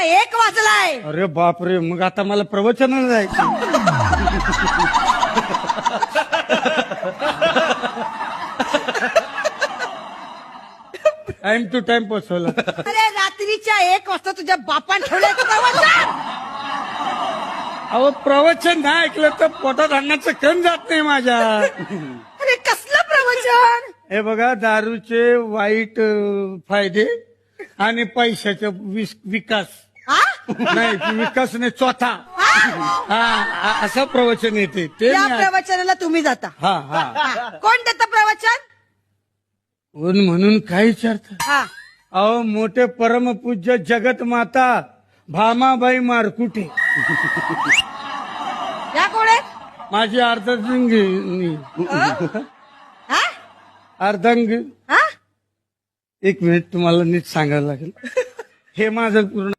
1 वाजलाय. अरे बापरे, मग आता मला प्रवचनाला जायचं. टाइम टू टाइम पोचवला. अरे रात्रीच्या 1 वाजता तुझ्या बापान ठेवलंय प्रवचन. अहो प्रवचन नाही ऐकलं तर पोटात अन्नाचं कण जात नाही माझ्या. अरे कसलं प्रवचन. हे बघा, दारूचे वाईट फायदे आणि पैशाचे विकास. हा? नाही विकास नाही, चौथा. हा असं प्रवचन येते ते. त्या प्रवचनाला तुम्ही जाता. हा हा. कोण देतं प्रवचन. कोण म्हणून काय विचारत. हा. अहो मोठे परमपूज्य जगत माता भामाबाई मारकुटे. या कोण आहेत. माझी अर्धांगिनी. हा? अर्धांग. हा? 1 मिनिट, तुम्हाला नीट सांगायला लागेल. हे माझं पूर्ण